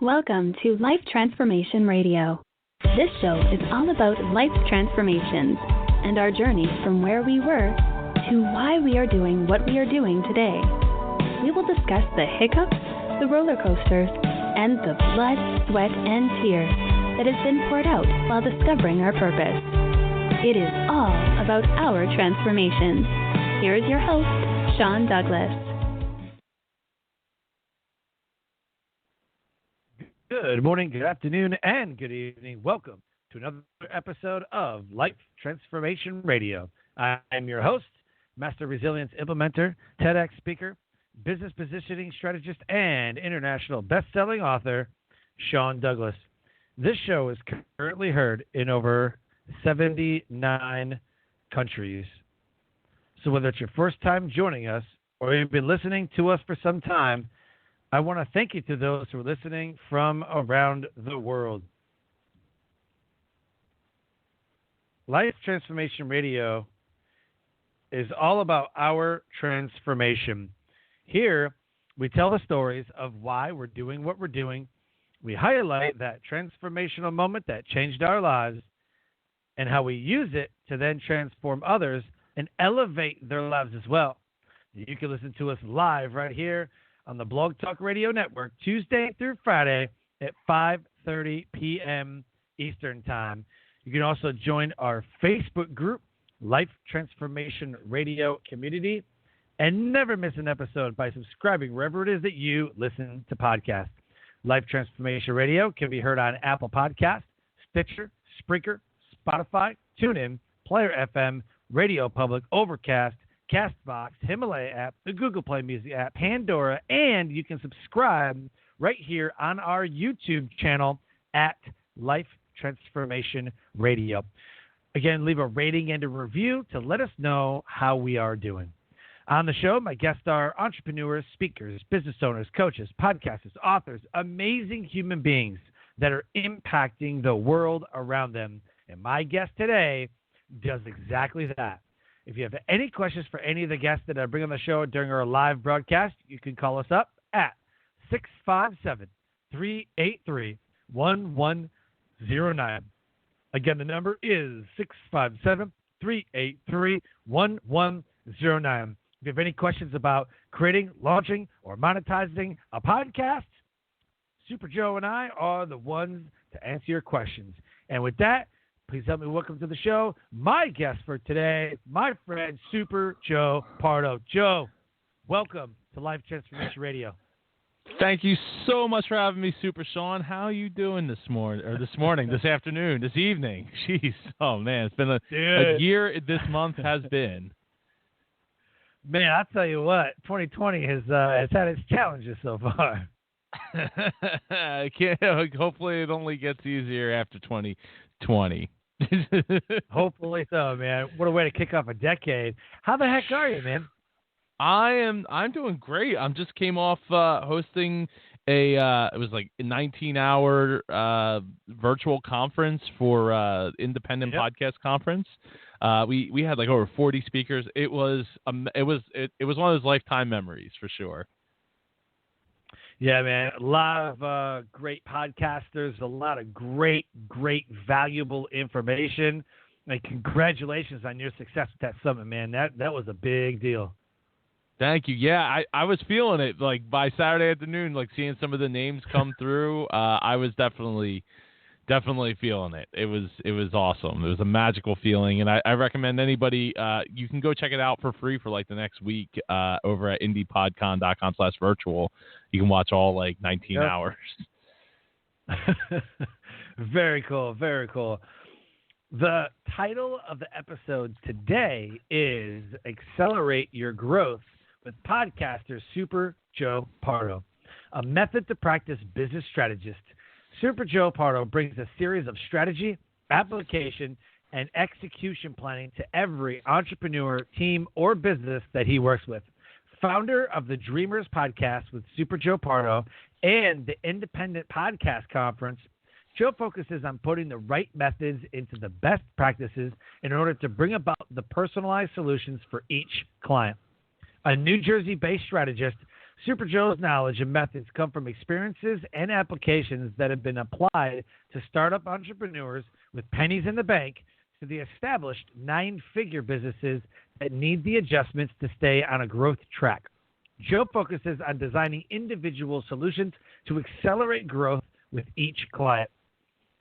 Welcome to Life Transformation Radio. This show is all about life transformations and our journey from where we were to why we are doing what we are doing today. We will discuss the hiccups, the roller coasters, and the blood, sweat, and tears that has been poured out while discovering our purpose. It is all about our transformations. Here is your host, Sean Douglas. Good morning, good afternoon, and good evening. Welcome to another episode of Life Transformation Radio. I am your host, Master Resilience Implementer, TEDx speaker, business positioning strategist, and international best-selling author, Sean Douglas. This show is currently heard in over 79 countries. So whether it's your first time joining us or you've been listening to us for some time, I want to thank you to those who are listening from around the world. Life Transformation Radio is all about our transformation. Here, we tell the stories of why we're doing what we're doing. We highlight that transformational moment that changed our lives and how we use it to then transform others and elevate their lives as well. You can listen to us live right here on the Blog Talk Radio Network, Tuesday through Friday at 5:30 p.m. Eastern Time. You can also join our Facebook group, Life Transformation Radio Community, and never miss an episode by subscribing wherever it is that you listen to podcasts. Life Transformation Radio can be heard on Apple Podcasts, Stitcher, Spreaker, Spotify, TuneIn, Player FM, Radio Public, Overcast, CastBox, Himalaya app, the Google Play Music app, Pandora, and you can subscribe right here on our YouTube channel at Life Transformation Radio. Again, leave a rating and a review to let us know how we are doing. On the show, my guests are entrepreneurs, speakers, business owners, coaches, podcasters, authors, amazing human beings that are impacting the world around them. And my guest today does exactly that. If you have any questions for any of the guests that I bring on the show during our live broadcast, you can call us up at 657-383-1109. Again, the number is 657-383-1109. If you have any questions about creating, launching, or monetizing a podcast, Super Joe and I are the ones to answer your questions. And with that, please help me welcome to the show my guest for today, my friend Super Joe Pardo. Joe, welcome to Life Transformation Radio. Thank you so much for having me, Super Sean. How are you doing this morning, this afternoon, this evening? Jeez, oh man, it's been a year. This month has been. Man, I'll tell you what, 2020 has had its challenges so far. Hopefully, it only gets easier after 2020. Hopefully so, man. What a way to kick off a decade. How the heck are you, man? I'm doing great. I just came off hosting it was like a 19-hour virtual conference for independent podcast conference. We had like over 40 speakers. It was one of those lifetime memories for sure. Yeah, man. A lot of great podcasters, a lot of great, valuable information. And congratulations on your success with that summit, man. That was a big deal. Thank you. Yeah, I was feeling it. Like by Saturday afternoon, like seeing some of the names come through, I was definitely feeling it. It was awesome. It was a magical feeling, and I recommend anybody. You can go check it out for free for like the next week over at indiepodcon.com/virtual. You can watch all like 19 hours. Very cool. Very cool. The title of the episode today is Accelerate Your Growth with podcaster Super Joe Pardo, a method to practice business strategist. Super Joe Pardo brings a series of strategy, application, and execution planning to every entrepreneur, team, or business that he works with. Founder of the Dreamers Podcast with Super Joe Pardo and the Independent Podcast Conference, Joe focuses on putting the right methods into the best practices in order to bring about the personalized solutions for each client. A New Jersey-based strategist, Super Joe's knowledge and methods come from experiences and applications that have been applied to startup entrepreneurs with pennies in the bank to the established 9-figure businesses that need the adjustments to stay on a growth track. Joe focuses on designing individual solutions to accelerate growth with each client.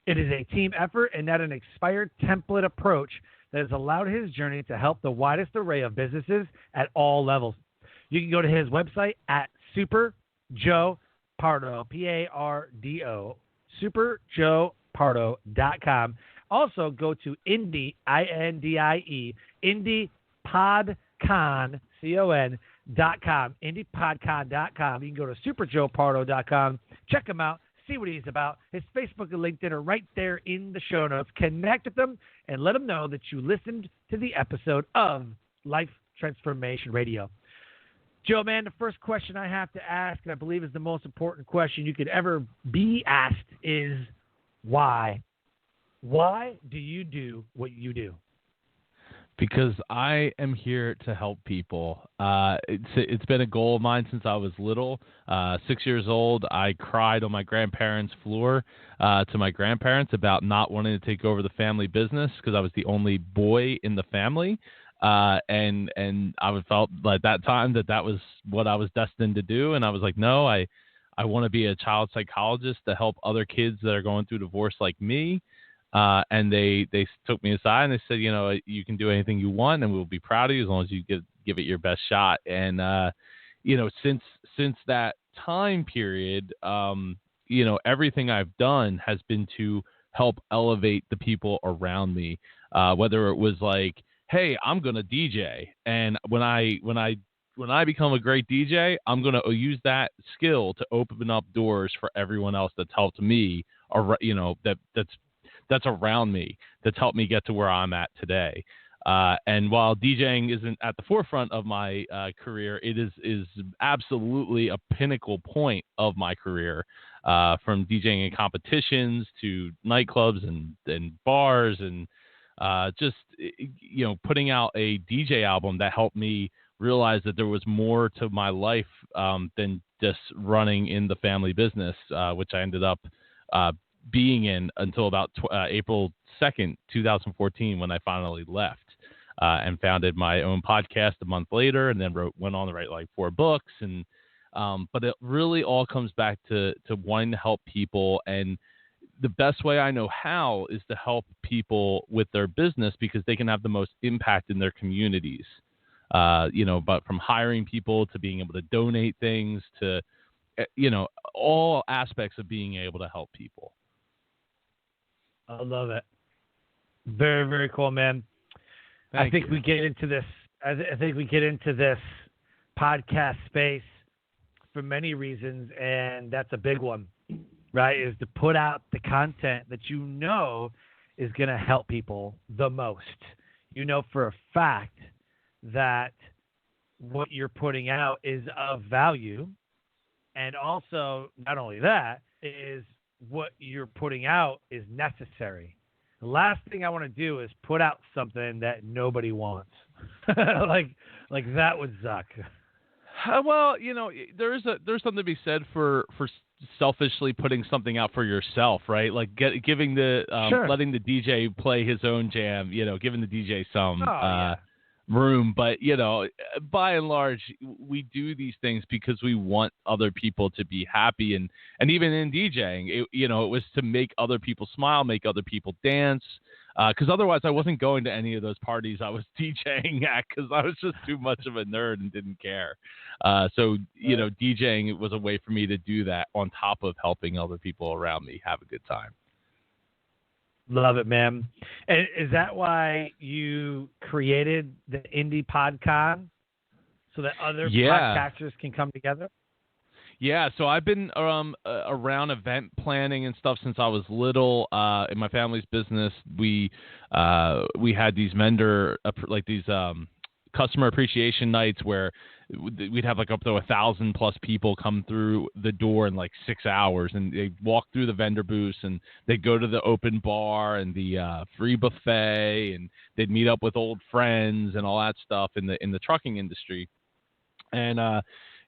It is a team effort and not an expired template approach that has allowed his journey to help the widest array of businesses at all levels. You can go to his website at Super Joe Pardo, P-A-R-D-O, superjoepardo.com. Also, go to Indie, I-N-D-I-E, IndiePodcon, C-O-N.com, IndiePodcon.com. You can go to superjoepardo.com, check him out, see what he's about. His Facebook and LinkedIn are right there in the show notes. Connect with them and let them know that you listened to the episode of Life Transformation Radio. Joe, man, the first question I have to ask, and I believe is the most important question you could ever be asked, is why? Why do you do what you do? Because I am here to help people. It's been a goal of mine since I was little. 6 years old, I cried on my grandparents' floor to my grandparents about not wanting to take over the family business because I was the only boy in the family. And I felt like that time that was what I was destined to do. And I was like, no, I want to be a child psychologist to help other kids that are going through divorce like me. And they took me aside and they said, you can do anything you want and we'll be proud of you as long as you give it your best shot. And, since that time period, everything I've done has been to help elevate the people around me. Whether it was like, hey, I'm going to DJ. And when I become a great DJ, I'm going to use that skill to open up doors for everyone else that's helped me, or, that's around me, that's helped me get to where I'm at today. And while DJing isn't at the forefront of my career, it is absolutely a pinnacle point of my career, from DJing in competitions to nightclubs and bars and just putting out a DJ album that helped me realize that there was more to my life than just running in the family business, which I ended up being in until about April 2nd, 2014, when I finally left and founded my own podcast a month later, and then went on to write like 4 books. And but it really all comes back to wanting to help people. And the best way I know how is to help people with their business because they can have the most impact in their communities. But from hiring people to being able to donate things to, all aspects of being able to help people. I love it. Very, very cool, man. I think we get into this podcast space for many reasons, and that's a big one, right? Is to put out the content that is going to help people the most. For a fact that what you're putting out is of value, and also not only that is what you're putting out is necessary. The last thing I want to do is put out something that nobody wants. like that would suck. Well, there's something to be said for selfishly putting something out for yourself, right? Like giving the sure. letting the DJ play his own jam, giving the DJ some yeah. room. But by and large, we do these things because we want other people to be happy. And even in DJing, it was to make other people smile, make other people dance. Because otherwise I wasn't going to any of those parties I was DJing at because I was just too much of a nerd and didn't care. So DJing, it was a way for me to do that on top of helping other people around me have a good time. Love it, man. And is that why you created the Indie PodCon so that other podcasters can come together? Yeah, so I've been around event planning and stuff since I was little. In my family's business, we had these customer appreciation nights where we'd have like up to 1,000+ people come through the door in like 6 hours, and they walk through the vendor booths and they'd go to the open bar and the free buffet, and they'd meet up with old friends and all that stuff in the trucking industry. And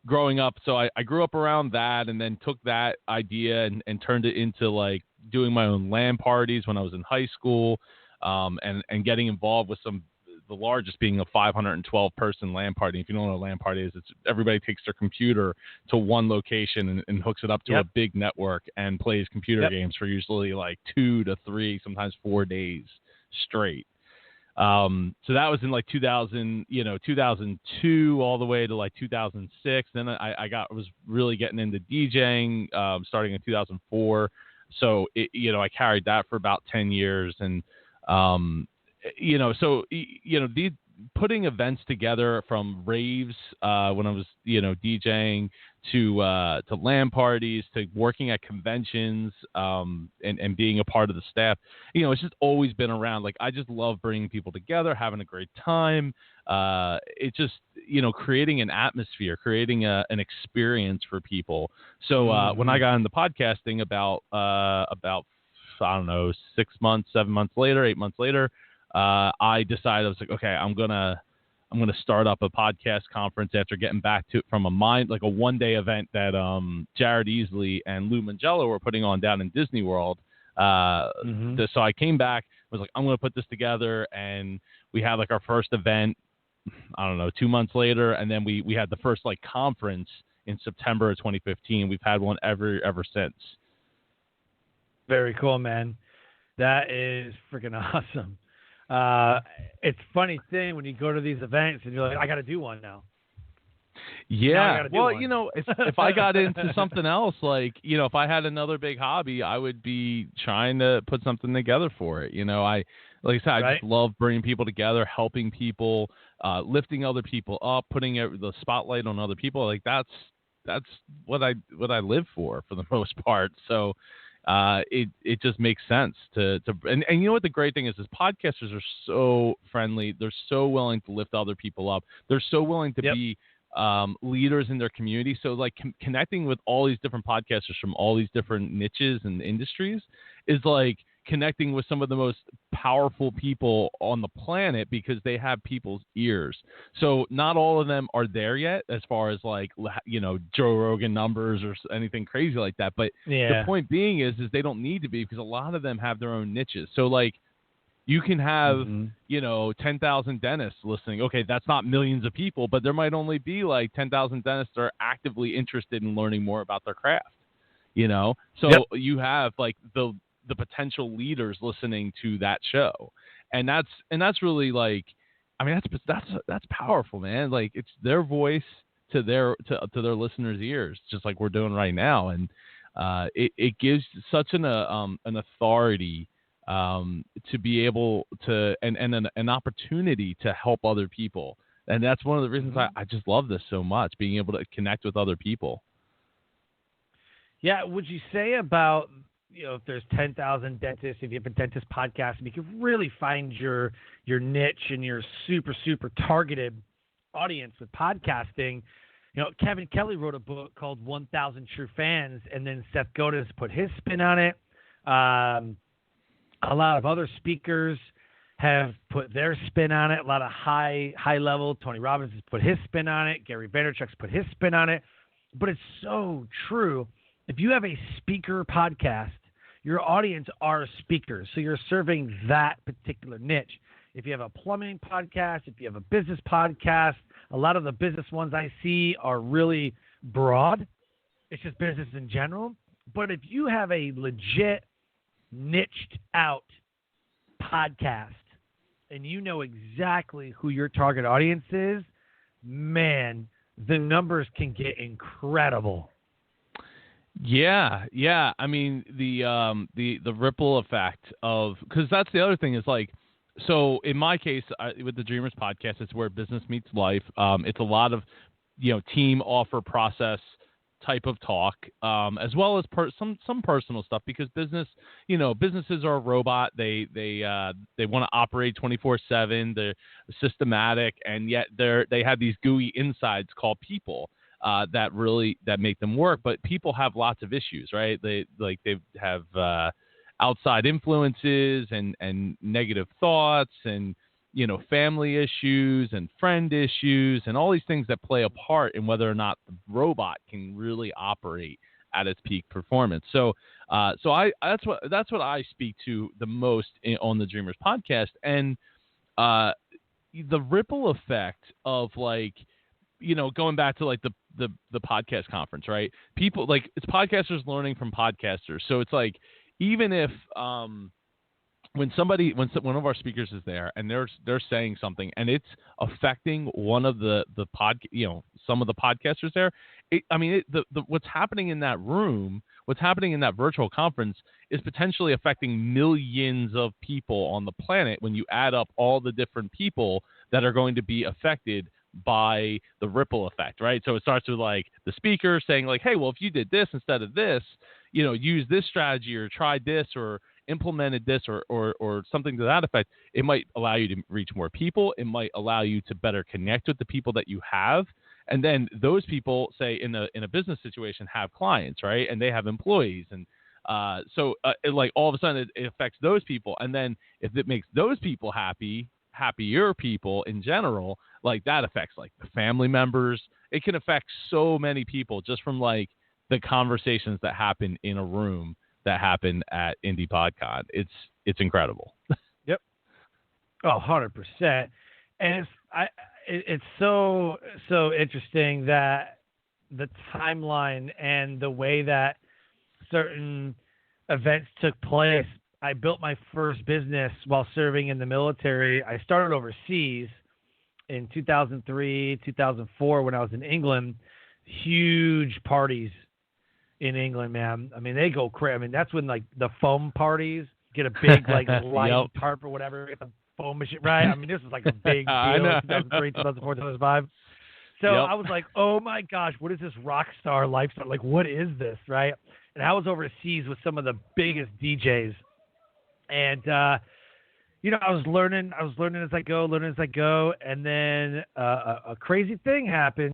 growing up, so I grew up around that, and then took that idea and turned it into like doing my own LAN parties when I was in high school, and getting involved with the largest being a 512 person LAN party. If you don't know what a LAN party is, it's everybody takes their computer to one location and hooks it up to a big network and plays computer games for usually like 2 to 3, sometimes 4 days straight. So that was in like 2002 all the way to like 2006. Then I was really getting into DJing, starting in 2004. So I carried that for about 10 years. And, putting events together from raves, when I was, DJing to LAN parties, to working at conventions, and being a part of the staff, it's just always been around. Like, I just love bringing people together, having a great time. It's just, creating an atmosphere, creating an experience for people. So, when I got into podcasting about, I don't know, 6 months, 7 months later, 8 months later, I decided, I was like, okay, I'm gonna start up a podcast conference after getting back to it from a one-day event that Jared Easley and Lou Mangello were putting on down in Disney World. So I came back, was like, I'm gonna put this together, and we had like our first event, I don't know, 2 months later, and then we had the first like conference in September of 2015. We've had one ever since. Very cool, man. That is freaking awesome. It's a funny thing when you go to these events and you're like, I got to do one now. Yeah. Well, if I got into something else, like, if I had another big hobby, I would be trying to put something together for it. I just love bringing people together, helping people, lifting other people up, putting the spotlight on other people. Like that's what I live for the most part. So, it just makes sense and you know what the great thing is podcasters are so friendly. They're so willing to lift other people up. They're so willing to be leaders in their community. So like connecting with all these different podcasters from all these different niches and industries is like connecting with some of the most powerful people on the planet, because they have people's ears. So not all of them are there yet as far as like, Joe Rogan numbers or anything crazy like that. But the point being is they don't need to be, because a lot of them have their own niches. So like you can have, 10,000 dentists listening. Okay, that's not millions of people, but there might only be like 10,000 dentists that are actively interested in learning more about their craft, So you have like the potential leaders listening to that show, and that's really like, I mean, that's powerful, man. Like it's their voice to their listeners' ears, just like we're doing right now, and it gives such an authority to be able to and an opportunity to help other people, and that's one of the reasons I just love this so much, being able to connect with other people. Yeah, would you say about if there's 10,000 dentists, if you have a dentist podcast, and you can really find your niche and your super, super targeted audience with podcasting. Kevin Kelly wrote a book called 1,000 True Fans, and then Seth Godin put his spin on it. A lot of other speakers have put their spin on it. A lot of high level. Tony Robbins has put his spin on it. Gary Vaynerchuk's put his spin on it. But it's so true. If you have a speaker podcast, your audience are speakers, so you're serving that particular niche. If you have a plumbing podcast, if you have a business podcast, a lot of the business ones I see are really broad. It's just business in general. But if you have a legit niched out podcast and you know exactly who your target audience is, man, the numbers can get incredible. Yeah. I mean, the ripple effect of, because that's the other thing is like, so in my case, with the Dreamers podcast, it's where business meets life. It's a lot of, team offer process type of talk, as well as some personal stuff, because businesses are a robot. They want to operate 24/7. They're systematic, and yet they have these gooey insides called people. That make them work, but people have lots of issues, right? They have outside influences and negative thoughts, and family issues and friend issues and all these things that play a part in whether or not the robot can really operate at its peak performance. So that's what I speak to the most on the Dreamers podcast. And the ripple effect of going back to the podcast conference, right? People it's podcasters learning from podcasters. So it's even if when one of our speakers is there and they're saying something and it's affecting one of some of the podcasters there, what's happening in that room, what's happening in that virtual conference is potentially affecting millions of people on the planet when you add up all the different people that are going to be affected by the ripple effect, right? So it starts with the speaker saying hey, well, if you did this instead of this, use this strategy or tried this or implemented this or something to that effect, it might allow you to reach more people. It might allow you to better connect with the people that you have. And then those people, say in a business situation, have clients, right? And they have employees. And so all of a sudden it affects those people. And then if it makes those people happier people in general, that affects the family members. It can affect so many people just from the conversations that happen in a room that happen at Indie PodCon. It's incredible. Yep. 100%. And it's so interesting that the timeline and the way that certain events took place. I built my first business while serving in the military. I started overseas in 2003, 2004 when I was in England. Huge parties in England, man. They go crazy. That's when the foam parties get a big light tarp or whatever, the foam machine, right? This was a big deal. 2003, 2004, 2005. So I was oh my gosh, what is this rock star lifestyle? What is this, right? And I was overseas with some of the biggest DJs, and I was learning as I go, and then a crazy thing happened.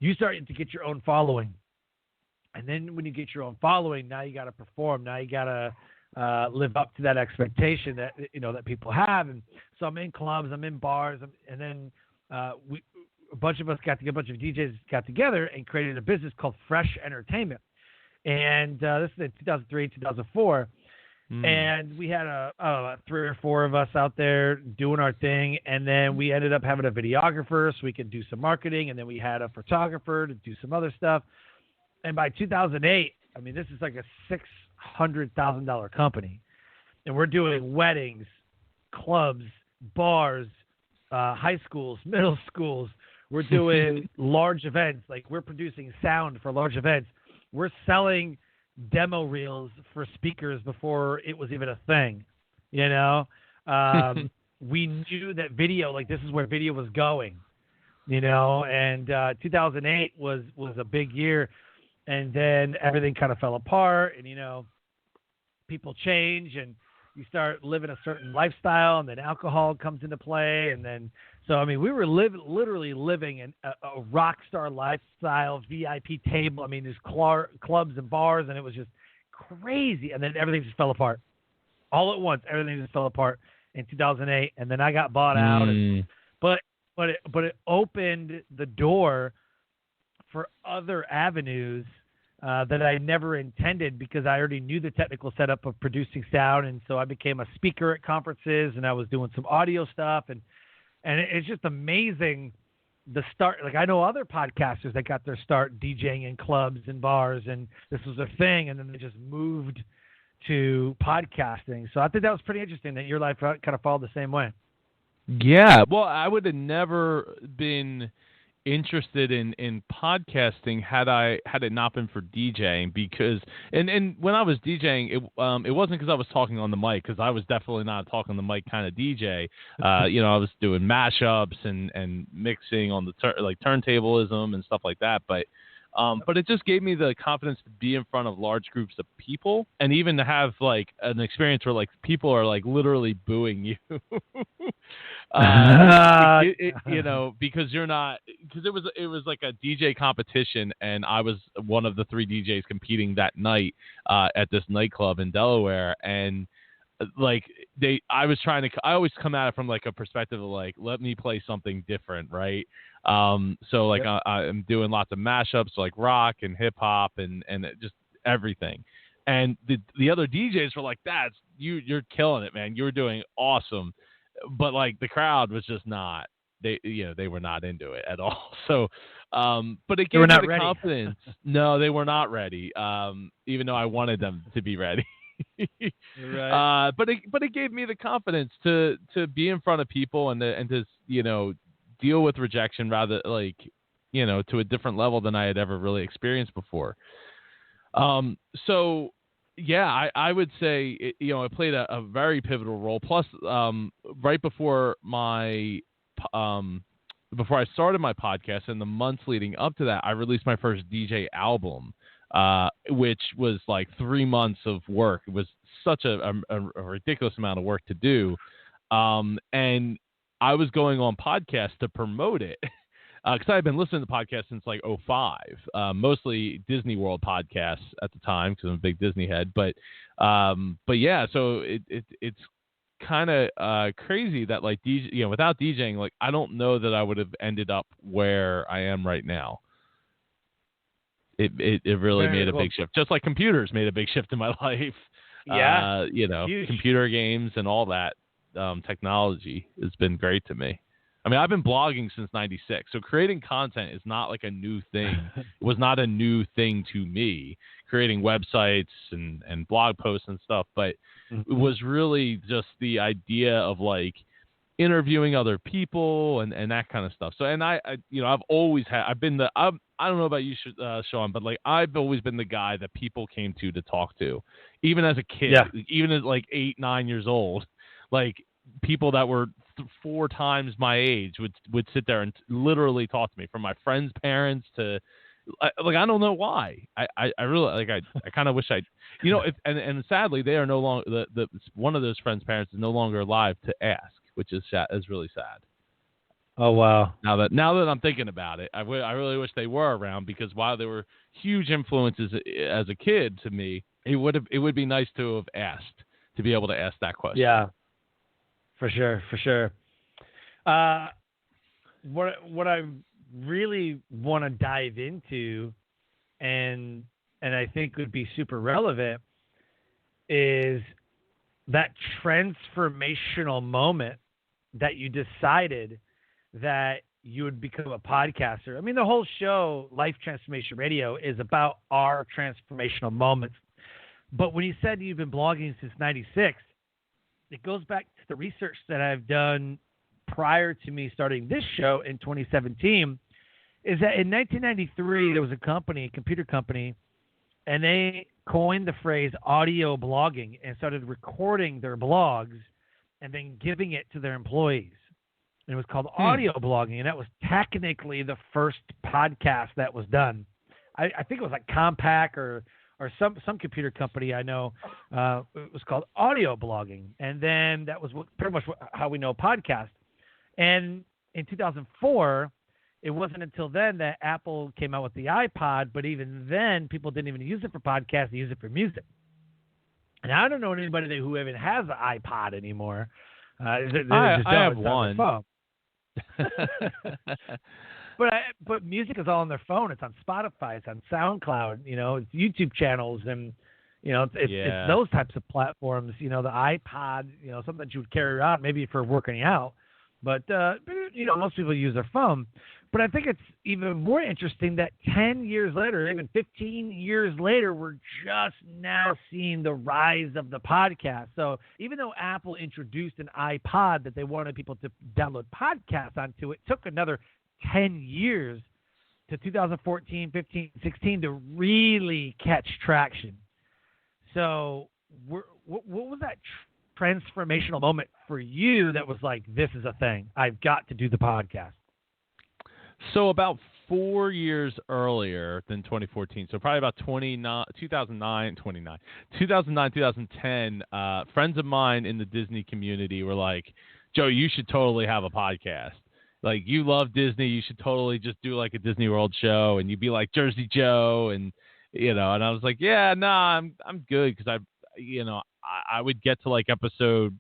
You start to get your own following. And then when you get your own following, now you got to perform. Now you got to live up to that expectation that, that people have. And so I'm in clubs, I'm in bars. And then a bunch of DJs got together and created a business called Fresh Entertainment. And this is in 2003, 2004. And we had 3 or 4 of us out there doing our thing. And then we ended up having a videographer so we could do some marketing. And then we had a photographer to do some other stuff. And by 2008, this is a $600,000 company. And we're doing weddings, clubs, bars, high schools, middle schools. We're doing large events. We're producing sound for large events. We're selling demo reels for speakers before it was even a thing. We knew that video, this is where video was going, and 2008 was a big year, and then everything kind of fell apart, and people change and you start living a certain lifestyle, and then alcohol comes into play, and then we were literally living in a rock star lifestyle, VIP table. There's clubs and bars, and it was just crazy. And then everything just fell apart all at once. Everything just fell apart in 2008, and then I got bought out. But it opened the door for other avenues that I never intended, because I already knew the technical setup of producing sound, and so I became a speaker at conferences, and I was doing some audio stuff, and it's just amazing the start. I know other podcasters that got their start DJing in clubs and bars, and this was a thing, and then they just moved to podcasting. So I think that was pretty interesting that your life kind of followed the same way. Yeah, well, I would have never been interested in podcasting had it not been for DJing, because and when I was DJing, it wasn't because I was talking on the mic, because I was definitely not a talking on the mic kind of DJ. I was doing mashups and mixing on the turntablism and stuff like that, but it just gave me the confidence to be in front of large groups of people, and even to have an experience where people are literally booing you. Because it was like a DJ competition, and I was one of the 3 DJs competing that night at this nightclub in Delaware, and like I always come at it from like a perspective of like, let me play something different, right? So like I'm doing lots of mashups like rock and hip hop and just everything. And the other DJs were like, you're killing it, man. You're doing awesome. But like the crowd was just not, they were not into it at all. So, but it gave me the confidence. No, they were not ready. Even though I wanted them to be ready. Right. But it gave me the confidence to be in front of people and to deal with rejection rather like to a different level than I had ever really experienced before. So yeah, I would say it played a very pivotal role. Plus, right before before I started my podcast and the months leading up to that, I released my first DJ album. Which was like 3 months of work. It was such a ridiculous amount of work to do. And I was going on podcasts to promote it because I had been listening to podcasts since like 2005, mostly Disney World podcasts at the time because I'm a big Disney head. But yeah, so it's kind of crazy that like without DJing, like I don't know that I would have ended up where I am right now. It really made a big shift, just like computers made a big shift in my life. Yeah, computer games and all that technology has been great to me. I mean, I've been blogging since '96, so creating content is not like a new thing. It was not a new thing to me, creating websites and blog posts and stuff, but it was really just the idea of like interviewing other people and that kind of stuff. So, and I've always had, I don't know about you, Sean, but like I've always been the guy that people came to talk to, even as a kid, even at like 8, 9 years old, like people that were 4 times my age would sit there and literally talk to me, from my friends' parents to like, I don't know why. I really like, I kind of wish and sadly they are no longer, the one of those friends' parents is no longer alive to ask, which is really sad. Oh wow! Now that I'm thinking about it, I really wish they were around, because while they were huge influences as a kid to me, it would be nice to have asked, to be able to ask that question. Yeah, for sure. What I really want to dive into, and I think would be super relevant, is that transformational moment that you decided that you would become a podcaster. I mean, the whole show, Life Transformation Radio, is about our transformational moments. But when you said you've been blogging since '96, it goes back to the research that I've done prior to me starting this show in 2017, is that in 1993, there was a computer company, and they coined the phrase audio blogging and started recording their blogs and then giving it to their employees. And it was called audio blogging, and that was technically the first podcast that was done. I think it was like Compaq or some computer company I know. It was called audio blogging, and then that was pretty much how we know podcast. And in 2004, it wasn't until then that Apple came out with the iPod, but even then, people didn't even use it for podcasts; they used it for music. And I don't know anybody who even has an iPod anymore. I have one. But music is all on their phone. It's on Spotify. It's on SoundCloud. It's YouTube channels, and it's those types of platforms. The iPod. Something that you would carry around maybe for working out. But most people use their phone. But I think it's even more interesting that 10 years later, even 15 years later, we're just now seeing the rise of the podcast. So even though Apple introduced an iPod that they wanted people to download podcasts onto, it took another 10 years to 2014, 15, 16 to really catch traction. So what was that transformational moment for you that was like, this is a thing, I've got to do the podcast? So about 4 years earlier than 2014, so probably about 2009, 2010, friends of mine in the Disney community were like, Joe, you should totally have a podcast. Like, you love Disney, you should totally just do like a Disney World show, and you'd be like Jersey Joe, and and I was like, yeah, nah, I'm good, because I would get to like episode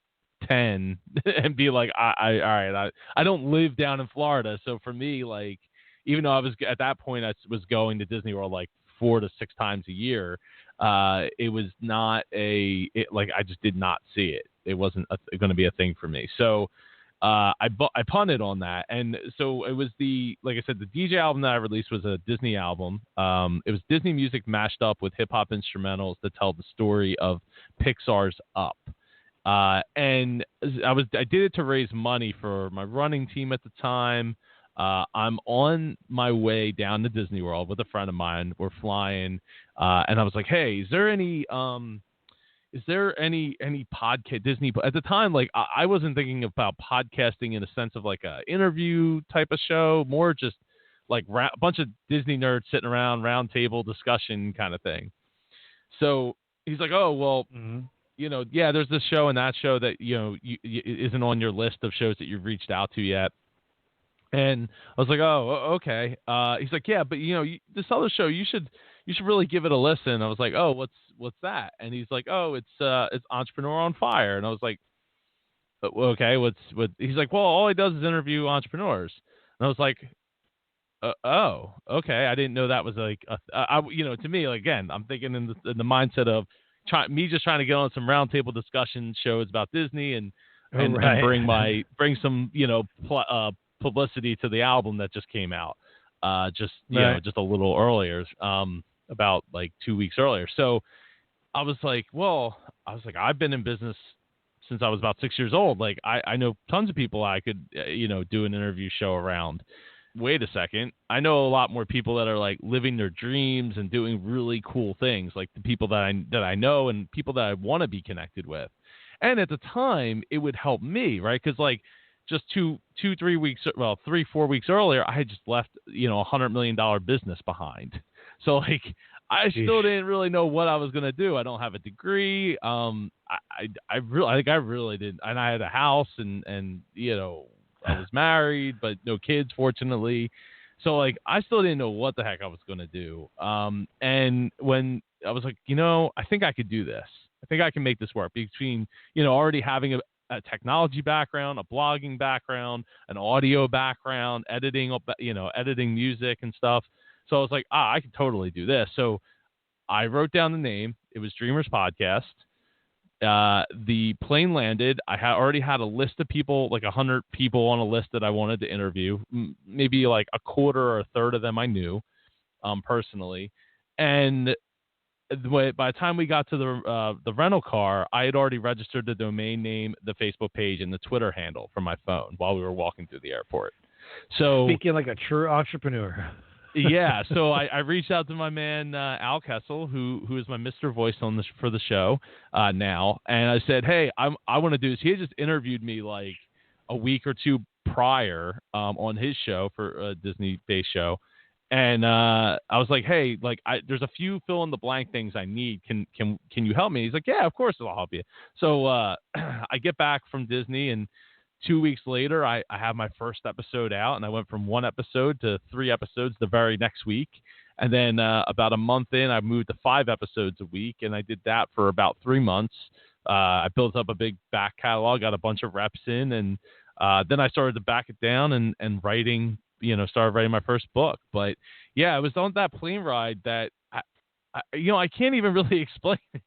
10 and be like, all right, I don't live down in Florida. So for me, like, even though I was at that point, I was going to Disney World like 4 to 6 times a year. It was not like, I just did not see it. It wasn't going to be a thing for me. So, I punted on that. And so it was like I said, the DJ album that I released was a Disney album. It was Disney music mashed up with hip hop instrumentals to tell the story of Pixar's Up. And I did it to raise money for my running team at the time. I'm on my way down to Disney World with a friend of mine. We're flying, and I was like, "Hey, is there any podcast Disney?" At the time, like I wasn't thinking about podcasting in a sense of like a interview type of show, more just like a bunch of Disney nerds sitting around, round table discussion kind of thing. So he's like, "Oh, well." Mm-hmm. Yeah, there's this show and that show that, isn't on your list of shows that you've reached out to yet. And I was like, oh, okay. He's like, yeah, but this other show, you should really give it a listen. I was like, oh, what's that? And he's like, oh, it's Entrepreneur on Fire. And I was like, okay, what? He's like, well, all he does is interview entrepreneurs. And I was like, oh, okay. I didn't know that was like, to me, like, again, I'm thinking in the mindset of just trying to get on some roundtable discussion shows about Disney and bring some publicity to the album that just came out, just a little earlier, about like 2 weeks earlier. So I was like, I've been in business since I was about 6 years old. Like I know tons of people I could do an interview show around. Wait a second. I know a lot more people that are like living their dreams and doing really cool things, like the people that I know and people that I want to be connected with. And at the time, it would help me, right? Because like just 3 weeks, 4 weeks earlier, I had just left, $100 million business behind. So like I still didn't really know what I was going to do. I don't have a degree. I really didn't. And I had a house and I was married, but no kids, fortunately. So like, I still didn't know what the heck I was going to do. And when I was like, I think I could do this. I think I can make this work between, already having a technology background, a blogging background, an audio background, editing music and stuff. So I was like, I could totally do this. So I wrote down the name. It was Dreamers Podcast. The plane landed. I already had a list of people, like 100 people on a list that I wanted to interview. Maybe like a quarter or a third of them I knew personally. And by the time we got to the rental car, I had already registered the domain name, the Facebook page, and the Twitter handle from my phone while we were walking through the airport. So speaking like a true entrepreneur. Yeah, so I reached out to my man Al Kessel, who is my Mr. Voice for the show now, and I said, hey, I want to do this. He had just interviewed me like a week or two prior on his show for a Disney-based show, and I was like, hey, like there's a few fill in the blank things I need. Can you help me? He's like, yeah, of course I'll help you. So I get back from Disney and 2 weeks later, I have my first episode out, and I went from 1 episode to 3 episodes the very next week. And then about a month in, I moved to 5 episodes a week, and I did that for about 3 months. I built up a big back catalog, got a bunch of reps in, and then I started to back it down and writing, started writing my first book. But yeah, it was on that plane ride that I can't even really explain it.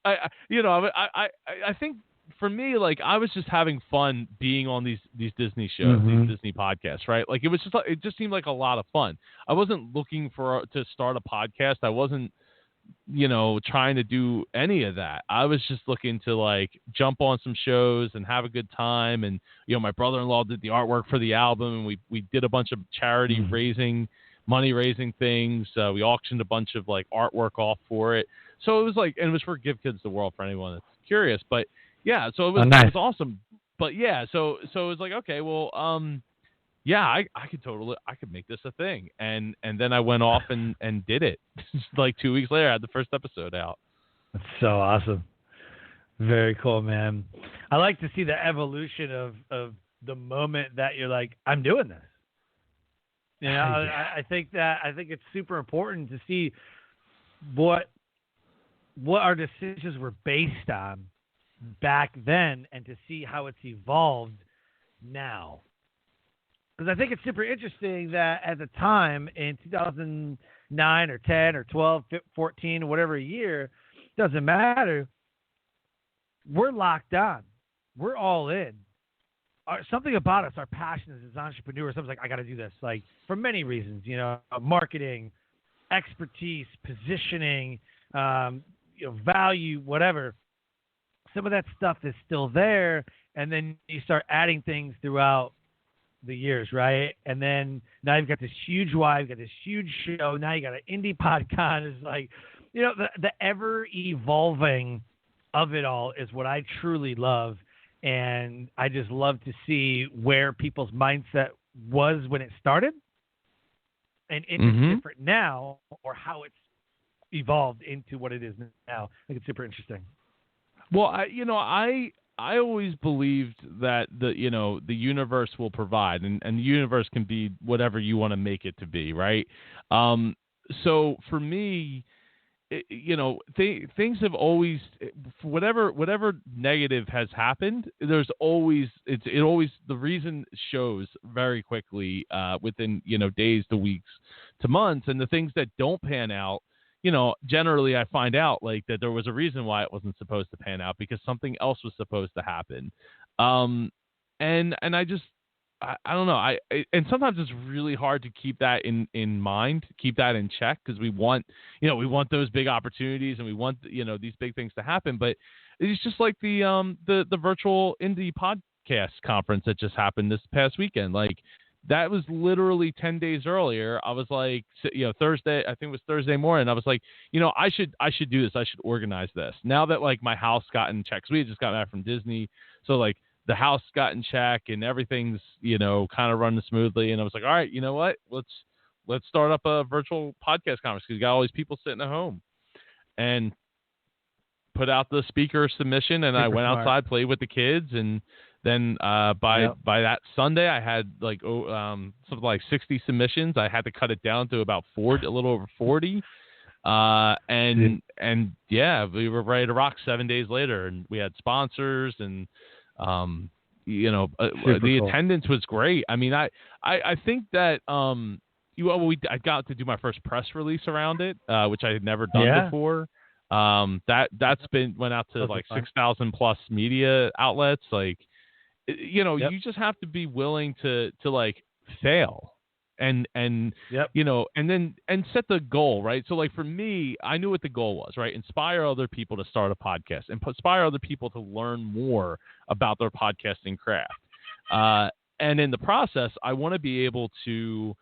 I think for me, like I was just having fun being on these Disney shows, these Disney podcasts, right? Like it just seemed like a lot of fun. I wasn't looking to start a podcast. I wasn't, trying to do any of that. I was just looking to like jump on some shows and have a good time. And, my brother-in-law did the artwork for the album, and we did a bunch of charity money raising things. We auctioned a bunch of like artwork off for it. So it was like, and it was for Give Kids the World for anyone that's curious, but yeah, so it was, nice. It was awesome. But yeah, so it was like, okay, well, yeah, I could make this a thing. And then I went off and did it. Like 2 weeks later, I had the first episode out. That's so awesome. Very cool, man. I like to see the evolution of the moment that you're like, I'm doing this. I think it's super important to see what what our decisions were based on back then and to see how it's evolved now. Because I think it's super interesting that at the time in 2009 or 10 or 12, 14, whatever year, doesn't matter, we're locked on. We're all in. Something about us, our passion as entrepreneurs, something's like, I got to do this. Like, for many reasons, marketing, expertise, positioning, value, whatever. Some of that stuff is still there, and then you start adding things throughout the years, right? And then now you've got this huge why, you've got this huge show. Now you got an indie podcast. It's like, the ever evolving of it all is what I truly love. And I just love to see where people's mindset was when it started and if it's different now or how it's evolved into what it is now. I think it's super interesting. Well, I always believed that the universe will provide, and the universe can be whatever you want to make it to be, right? So for me, things have always, whatever negative has happened, there's always the reason shows very quickly within days to weeks to months, and the things that don't pan out. Generally I find out like that there was a reason why it wasn't supposed to pan out because something else was supposed to happen. And I don't know. And sometimes it's really hard to keep that in mind, keep that in check because we want those big opportunities and we want, these big things to happen. But it's just like the virtual indie podcast conference that just happened this past weekend. Like, that was literally 10 days earlier. I was like, Thursday, I think it was Thursday morning. I was like, I should do this. I should organize this. Now that like my house got in check, 'cause we had just got back from Disney. So like the house got in check and everything's, kind of running smoothly. And I was like, all right, you know what? Let's start up a virtual podcast conference because you got all these people sitting at home. And put out the speaker submission and I went outside, played with the kids, and then by that Sunday, I had like something like 60 submissions. I had to cut it down to about 40, a little over 40. And we were ready to rock 7 days later, and we had sponsors, and the attendance was great. I mean, I think that I got to do my first press release around it, which I had never done before. That's went out to like 6,000 plus media outlets. Like, you just have to be willing to like fail and and set the goal, right? So like for me, I knew what the goal was, right? Inspire other people to start a podcast and inspire other people to learn more about their podcasting craft. And in the process, I want to be able to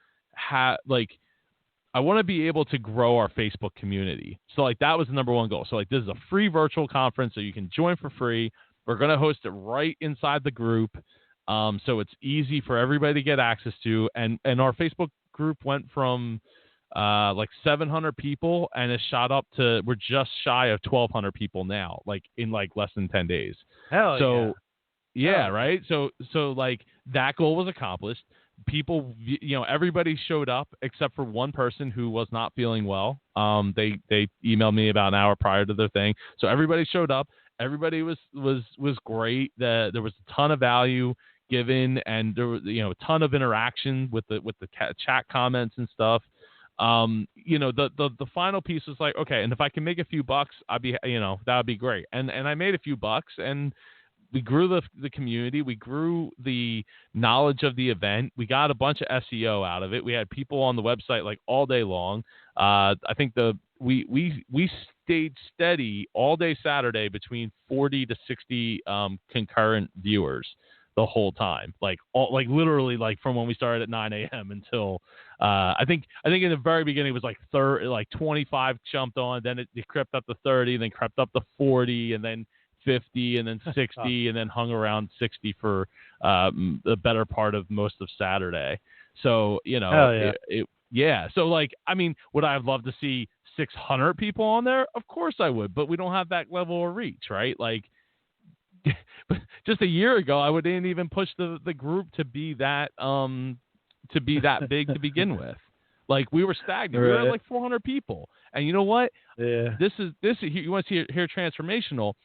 grow our Facebook community. So like that was the number one goal. So like this is a free virtual conference so you can join for free. We're going to host it right inside the group. So it's easy for everybody to get access to. And our Facebook group went from like 700 people and it shot up to, we're just shy of 1,200 people now, like in like less than 10 days. Right? So like that goal was accomplished. People, everybody showed up except for one person who was not feeling well. They emailed me about an hour prior to their thing. So everybody showed up. Everybody was great. There was a ton of value given, and there was a ton of interaction with the chat comments and stuff. The final piece was like, okay, and if I can make a few bucks, I'd be that would be great. And I made a few bucks, and we grew the community. We grew the knowledge of the event. We got a bunch of SEO out of it. We had people on the website like all day long. I think we stayed steady all day Saturday between 40 to 60 concurrent viewers the whole time. Like literally like from when we started at 9 a.m. until I think in the very beginning it was like 25 jumped on, then it crept up to 30, then crept up to 40, and then 50, and then 60, and then hung around 60 for the better part of most of Saturday. So, so like, I mean, would I have loved to see 600 people on there? Of course I would, but we don't have that level of reach, right? Like just a year ago, I wouldn't even push the group to be that big to begin with. Like we were stagnant. Right. We were at like 400 people. And you know what? Yeah. This is you want to hear transformational.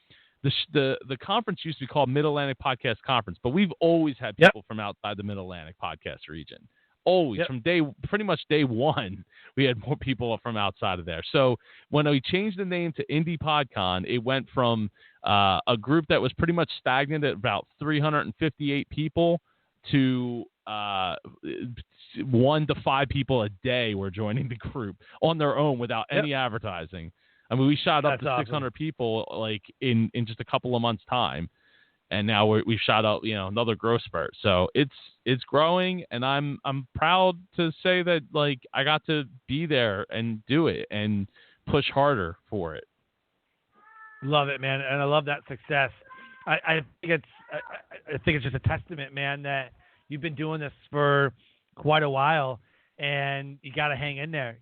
The conference used to be called Mid Atlantic Podcast Conference, but we've always had people from outside the Mid Atlantic podcast region. Always from pretty much day one, we had more people from outside of there. So when we changed the name to Indie PodCon, it went from a group that was pretty much stagnant at about 358 people to 1 to 5 people a day were joining the group on their own without any advertising. I mean, we shot up to 600 people like in just a couple of months' time, and now we've shot up another growth spurt. So it's growing, and I'm proud to say that like I got to be there and do it and push harder for it. Love it, man, and I love that success. I think it's just a testament, man, that you've been doing this for quite a while. And you got to hang in there.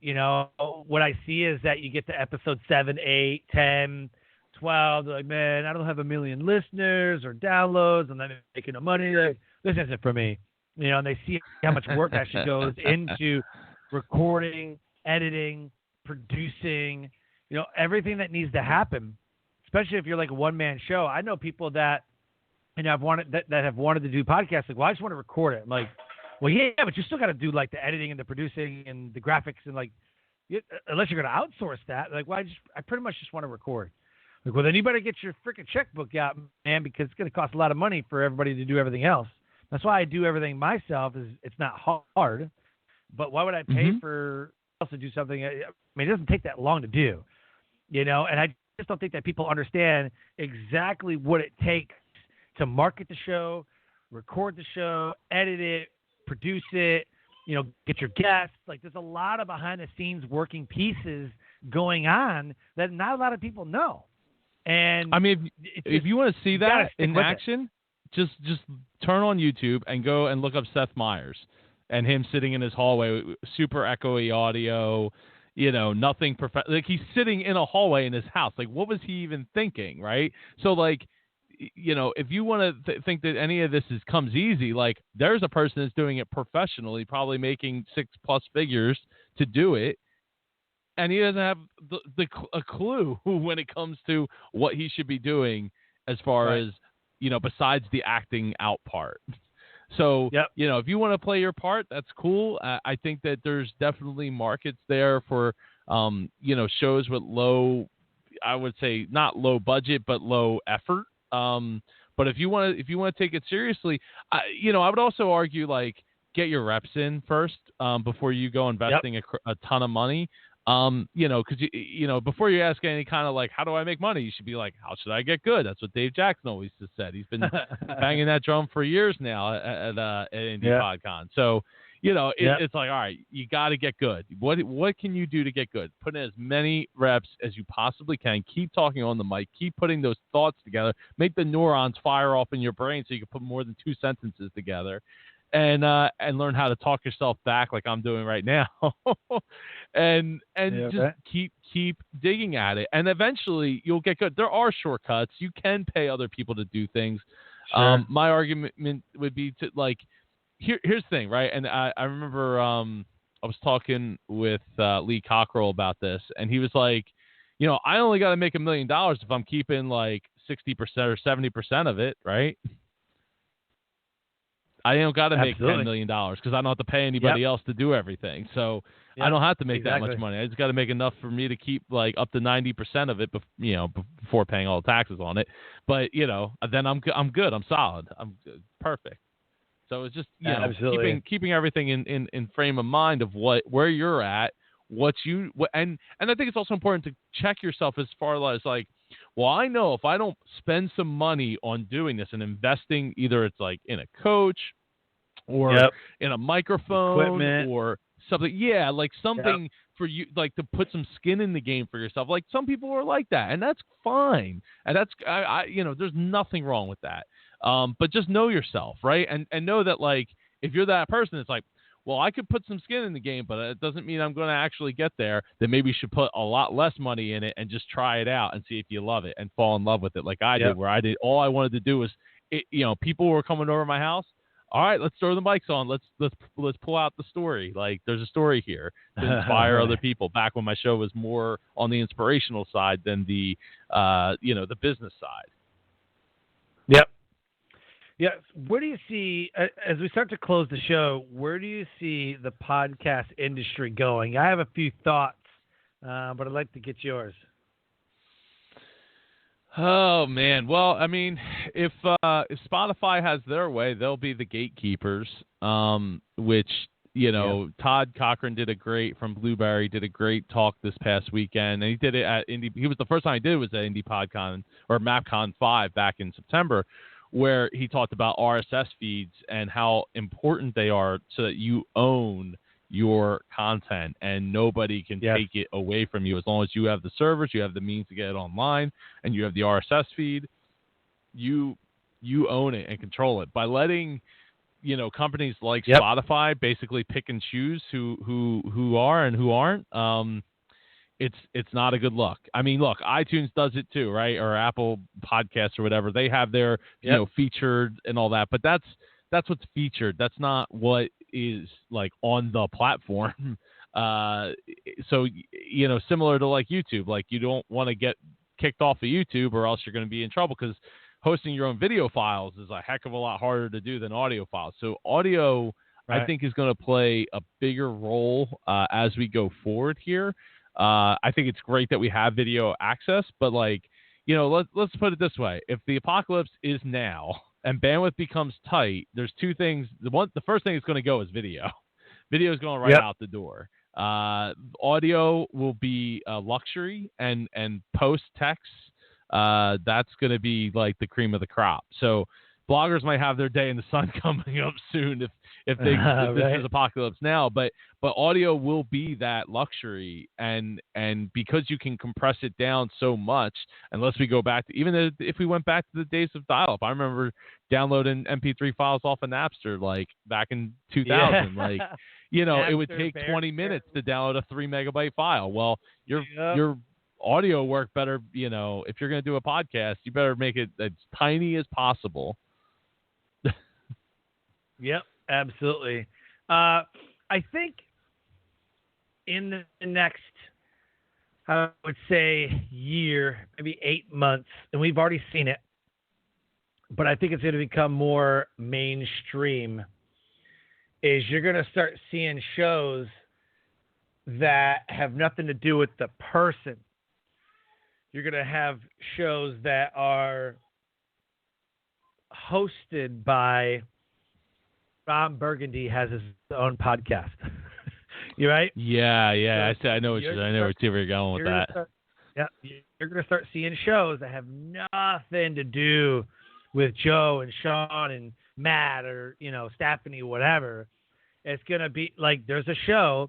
What I see is that you get to episode 7, 8, 10, 12. They're like, man, I don't have 1 million listeners or downloads. I'm not making no money. Like, this isn't for me. And they see how much work actually goes into recording, editing, producing, everything that needs to happen, especially if you're like a one-man show. I know people that, that have wanted to do podcasts. Like, well, I just want to record it. I'm like, well, yeah, but you still got to do like the editing and the producing and the graphics and like, unless you're going to outsource that. Like, well, I pretty much just want to record. Like, well, then you better get your freaking checkbook out, man, because it's going to cost a lot of money for everybody to do everything else. That's why I do everything myself. Is it's not hard, but why would I pay for else to do something? I mean, it doesn't take that long to do, And I just don't think that people understand exactly what it takes to market the show, record the show, edit it, produce it, get your guests. Like, there's a lot of behind the scenes working pieces going on that not a lot of people know. And I mean, if you want to see that in action, just turn on YouTube and go and look up Seth Meyers and him sitting in his hallway, super echoey audio, nothing perfect. Like, he's sitting in a hallway in his house. Like, what was he even thinking, right? So, like, if you want to think that any of this comes easy, like, there's a person that's doing it professionally, probably making 6+ figures to do it, and he doesn't have a clue when it comes to what he should be doing as far as, besides the acting out part. So, if you want to play your part, that's cool. I think that there's definitely markets there for, shows with low, I would say not low budget, but low effort. But if you want to take it seriously, I would also argue, like, get your reps in first, before you go investing a ton of money. Because before you ask any kind of like, how do I make money? You should be like, how should I get good? That's what Dave Jackson always has said. He's been banging that drum for years now at Indie PodCon. So, it's like, all right, you got to get good. What can you do to get good? Put in as many reps as you possibly can. Keep talking on the mic. Keep putting those thoughts together. Make the neurons fire off in your brain so you can put more than 2 sentences together. And learn how to talk yourself back like I'm doing right now, and just keep digging at it, and eventually you'll get good. There are shortcuts. You can pay other people to do things. Sure. My argument would be to, like, here's the thing, right? And I remember I was talking with Lee Cockrell about this, and he was like, I only got to make $1 million if I'm keeping like 60% or 70% of it, right? I don't got to make $10 million because I don't have to pay anybody else to do everything. So I don't have to make that much money. I just got to make enough for me to keep like up to 90% of it, before paying all the taxes on it. But then I'm good. I'm solid. I'm perfect. So it's just keeping everything in frame of mind of where you're at, and I think it's also important to check yourself as far as like, well, I know if I don't spend some money on doing this and investing, either it's like in a coach or in a microphone equipment or something. Yeah, like something for you, like to put some skin in the game for yourself. Like some people are like that, and that's fine. And that's, there's nothing wrong with that. But just know yourself, right? And know that, like, if you're that person, it's like, well, I could put some skin in the game, but it doesn't mean I'm going to actually get there. Then maybe you should put a lot less money in it and just try it out and see if you love it and fall in love with it like I did, where all I wanted to do was, people were coming over my house. all right, let's throw the mics on. Let's pull out the story. Like, there's a story here to inspire other people. Back when my show was more on the inspirational side than the the business side. Yep. Yeah. Where do you see, as we start to close the show, where do you see the podcast industry going? I have a few thoughts, but I'd like to get yours. Oh man, well, I mean, if Spotify has their way, they'll be the gatekeepers. Which Todd Cochran from Blueberry did a great talk this past weekend, and he did it at Indie. He was the first time he did it was at Indie PodCon or MapCon 5 back in September, where he talked about RSS feeds and how important they are so that you own your content and nobody can take it away from you. As long as you have the servers, you have the means to get it online, and you have the RSS feed, you own it and control it. By letting companies like Spotify basically pick and choose who are and who aren't, it's not a good look. I mean, look, iTunes does it too, right? Or Apple Podcasts or whatever. They have their featured and all that, but that's what's featured. That's not what is like on the platform. So similar to like YouTube, like you don't want to get kicked off of YouTube or else you're going to be in trouble, because hosting your own video files is a heck of a lot harder to do than audio files. So audio, I think, is going to play a bigger role as we go forward here. I think it's great that we have video access, but let's put it this way. If the apocalypse is now and bandwidth becomes tight, there's two things. The first thing that's going to go is video. Video is going right out the door. Audio will be a luxury, and post-text, that's going to be like the cream of the crop. So bloggers might have their day in the sun coming up soon if this is apocalypse now, but audio will be that luxury, and because you can compress it down so much, unless we go back to, even if we went back to the days of dial-up. I remember downloading MP3 files off of Napster like back in 2000. Like it would take 20 minutes to download a 3 megabyte file. Well, your audio work better, if you're going to do a podcast, you better make it as tiny as possible. Yep, absolutely. I think in the next, I would say, year, maybe 8 months, and we've already seen it, but I think it's going to become more mainstream, is you're going to start seeing shows that have nothing to do with the person. You're going to have shows that are hosted by Ron Burgundy, has his own podcast. You right? Yeah. I know what you're going with that. You're going to start seeing shows that have nothing to do with Joe and Sean and Matt or Stephanie, whatever. It's going to be like, there's a show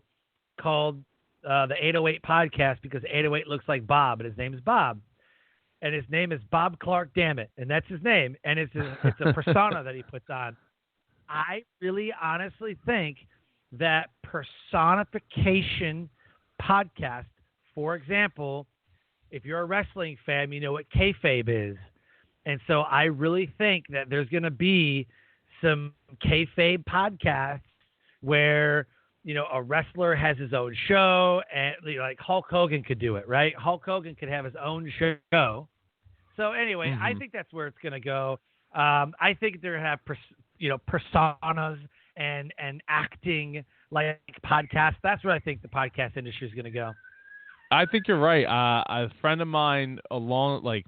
called the 808 Podcast, because 808 looks like Bob, and his name is Bob. And his name is Bob Clark, damn it. And that's his name. And it's a persona that he puts on. I really honestly think that personification podcast, for example, if you're a wrestling fan, you know what kayfabe is. And so I really think that there's going to be some kayfabe podcasts where, a wrestler has his own show, and like Hulk Hogan could do it, right? Hulk Hogan could have his own show. So anyway, I think that's where it's going to go. I think they're going to have, personas and acting like podcasts. That's where I think the podcast industry is going to go. I think you're right. A friend of mine,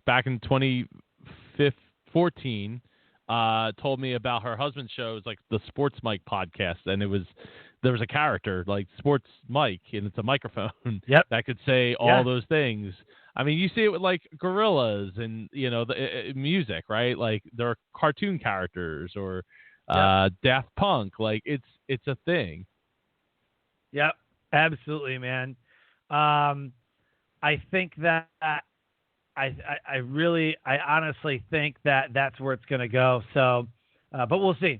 back in 2014, told me about her husband's show. It was like the Sports Mike podcast, and there was a character like Sports Mike, and it's a microphone that could say all those things. I mean, you see it with like gorillas and the music, right? Like there are cartoon characters or Daft Punk. Like it's a thing. Yep, absolutely, man. I think that I honestly think that that's where it's going to go. So, but we'll see.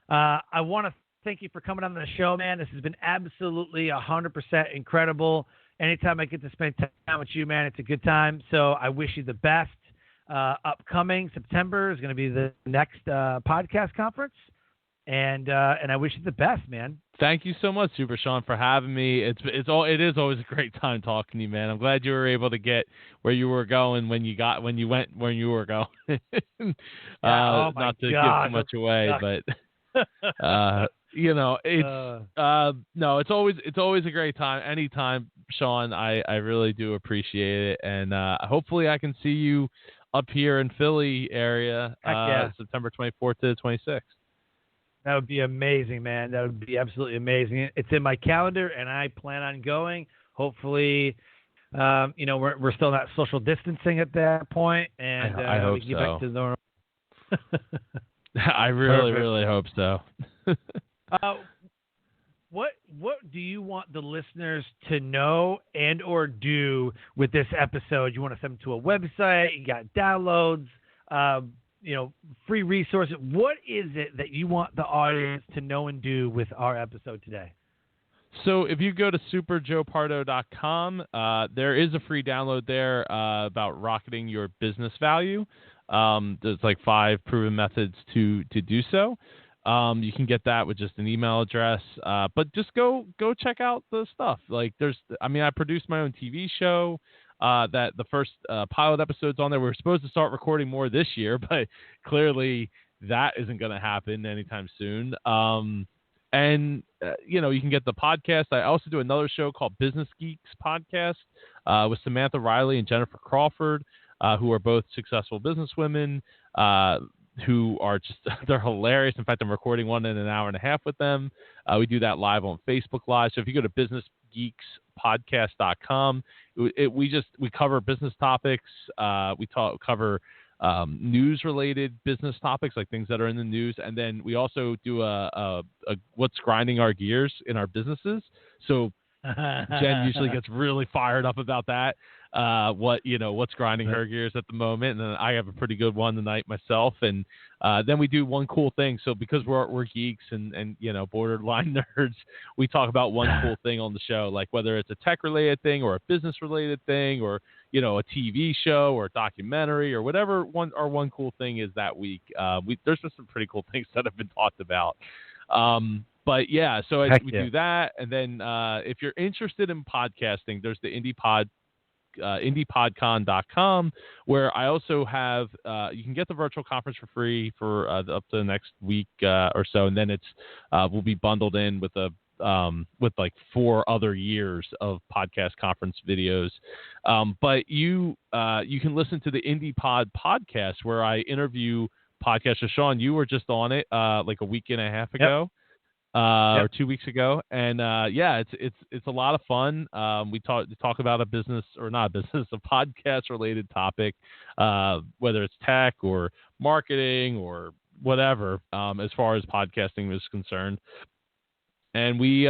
I want to thank you for coming on the show, man. This has been absolutely 100% incredible. Anytime I get to spend time with you, man, it's a good time. So I wish you the best. upcoming September is going to be the next podcast conference. And I wish you the best, man. Thank you so much, Super Sean, for having me. It is always a great time talking to you, man. I'm glad you were able to get where you were going when you went where you were going. Not to give too much away, but it's always a great time. Anytime, Sean, I really do appreciate it, and hopefully I can see you up here in Philly area September 24th to the 26th. That would be amazing, man. That would be absolutely amazing. It's in my calendar, and I plan on going. Hopefully, we're still not social distancing at that point, and I hope we can get so. back to normal. I really hope so. What do you want the listeners to know and or do with this episode? You want to send them to a website? You got downloads? Free resources. What is it that you want the audience to know and do with our episode today? So if you go to superjoepardo.com, there is a free download there about rocketing your business value. There's like 5 proven methods to do so. You can get that with just an email address. But just go check out the stuff. Like I produced my own TV show. That the first pilot episode's on there. We're supposed to start recording more this year, but clearly that isn't going to happen anytime soon. You can get the podcast. I also do another show called Business Geeks Podcast with Samantha Riley and Jennifer Crawford, who are both successful businesswomen who are they're hilarious. In fact, I'm recording one in an hour and a half with them. We do that live on Facebook Live. So if you go to businessgeekspodcast.com, we cover business topics. We cover news-related business topics, like things that are in the news, and then we also do a what's grinding our gears in our businesses. So Jen usually gets really fired up about that. What's grinding her gears at the moment, and then I have a pretty good one tonight myself, and then we do one cool thing. So because we're geeks and borderline nerds, we talk about one cool thing on the show, like whether it's a tech related thing or a business related thing or a TV show or a documentary or whatever our one cool thing is that week. There's just some pretty cool things that have been talked about. But yeah, so we do that, and then if you're interested in podcasting, there's the indiepodcon.com, where I also have you can get the virtual conference for free for up to the next week or so, and then it's will be bundled in with with like 4 other years of podcast conference videos. But you can listen to the IndiePod podcast where I interview podcasters. Sean, you were just on it like a week and a half ago. Or 2 weeks ago, and it's a lot of fun. We talk about a business or not a business, a podcast related topic, whether it's tech or marketing or whatever, as far as podcasting is concerned. And we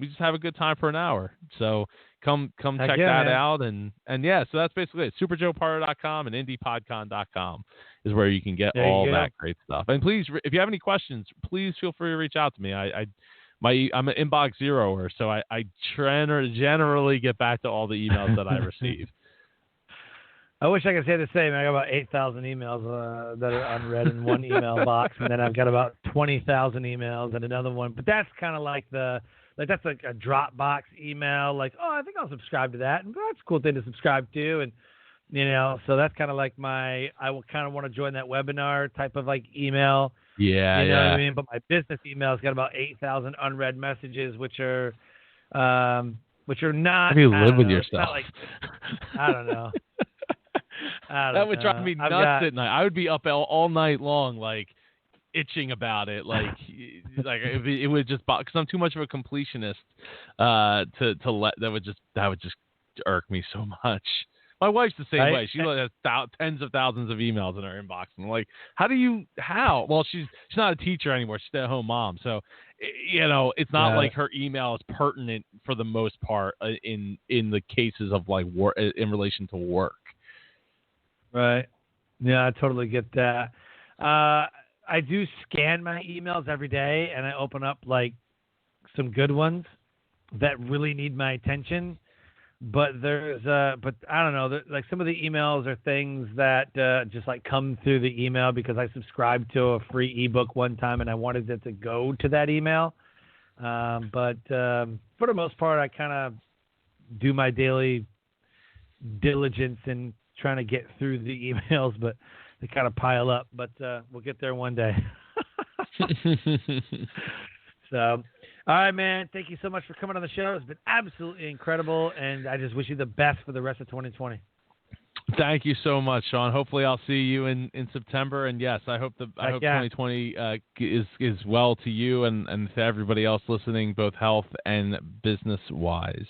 just have a good time for an hour. So come check that out, and so that's basically it. SuperJoePardo.com and IndiePodcon.com is where you can get all that great stuff. And please, if you have any questions, please feel free to reach out to me. I'm an inbox zeroer, so I generally get back to all the emails that I receive. I wish I could say the same. I got about 8,000 emails that are unread in one email box, and then I've got about 20,000 emails in another one. But that's kind of like that's like a Dropbox email. Like, oh, I think I'll subscribe to that, and that's a cool thing to subscribe to, and so that's kind of like I will kind of want to join that webinar type of like email. Yeah, you know what I mean? But my business email's got about 8,000 unread messages, which are not. How do you live with yourself? I don't know. That would drive me nuts at night. I would be up all night long, like itching about it. Like it would just because I'm too much of a completionist to let that would just irk me so much. My wife's the same way. She has tens of thousands of emails in her inbox. And I'm like, how? Well, she's not a teacher anymore. She's a stay-at-home mom. So, it's not like her email is pertinent for the most part in the cases of like work in relation to work. Right. Yeah, I totally get that. I do scan my emails every day, and I open up like some good ones that really need my attention. but but I don't know, like some of the emails are things that just like come through the email because I subscribed to a free ebook one time and I wanted it to go to that email. But for the most part, I kind of do my daily diligence in trying to get through the emails, but they kind of pile up. But we'll get there one day. So, all right, man. Thank you so much for coming on the show. It's been absolutely incredible, and I just wish you the best for the rest of 2020. Thank you so much, Sean. Hopefully, I'll see you in September. And yes, I hope 2020 is well to you and to everybody else listening, both health and business wise.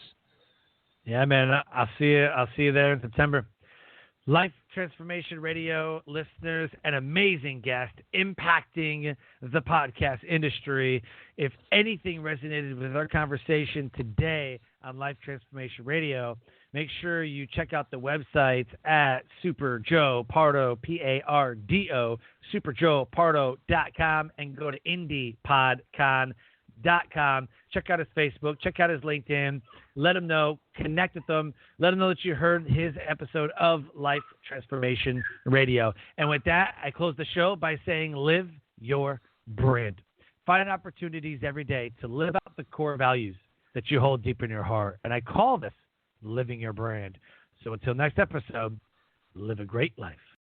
Yeah, man. I'll see you. I'll see you there in September. Life Transformation Radio listeners, an amazing guest impacting the podcast industry. If anything resonated with our conversation today on Life Transformation Radio, make sure you check out the websites at Super Joe Pardo, Pardo, superjoepardo.com, and go to indiepodcon.com. Check out his Facebook. Check out his LinkedIn. Let him know. Connect with him. Let him know that you heard his episode of Life Transformation Radio. And with that, I close the show by saying live your brand. Find opportunities every day to live out the core values that you hold deep in your heart. And I call this living your brand. So until next episode, live a great life.